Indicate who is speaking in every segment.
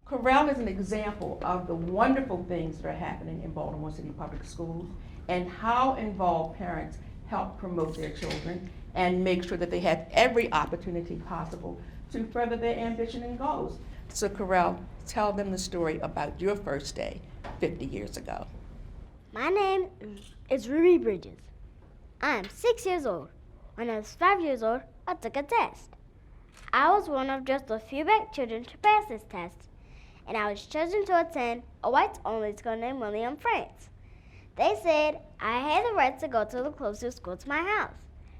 Speaker 1: Curelle is an example of the wonderful things that are happening in Baltimore City Public Schools and how involved parents help promote their children and make sure that they have every opportunity possible to further their ambition and goals. So Curelle, tell them the story about your first day 50 years ago.
Speaker 2: My name is Ruby Bridges. I am 6 years old. When I was 5 years old, I took a test. I was one of just a few black children to pass this test, and I was chosen to attend a whites-only school named William France. They said I had the right to go to the closest school to my house.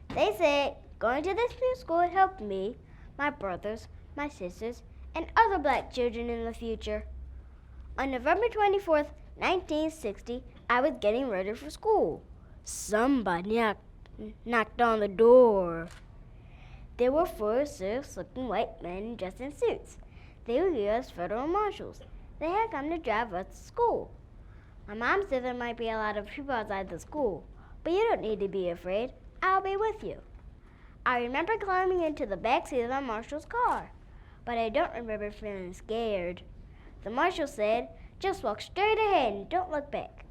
Speaker 2: They said going to this new school would help me, my brothers, my sisters, and other black children in the future. On November 24th, 1960, I was getting ready for school. Somebody knocked on the door. There were 4 serious-looking white men dressed in suits. They were U.S. federal marshals. They had come to drive us to school. My mom said there might be a lot of people outside the school, but you don't need to be afraid. I'll be with you. I remember climbing into the back seat of the marshal's car, but I don't remember feeling scared. The marshal said, "Just walk straight ahead and don't look back."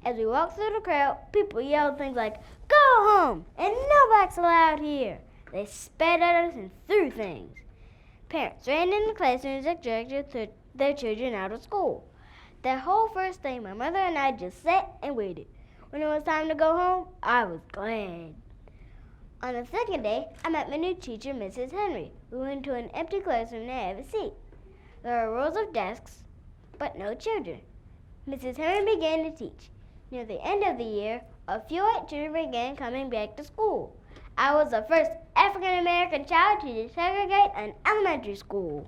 Speaker 2: As we walked through the crowd, people yelled things like, "Go home!" and "No blacks allowed here." They spat at us and threw things. Parents ran into classrooms and dragged their children out of school. That whole first day, my mother and I just sat and waited. When it was time to go home, I was glad. On the second day, I met my new teacher, Mrs. Henry. We went to an empty classroom to have a seat. There were rows of desks, but no children. Mrs. Henry began to teach. Near the end of the year, a few white children began coming back to school. I was the first African-American child to desegregate an elementary school.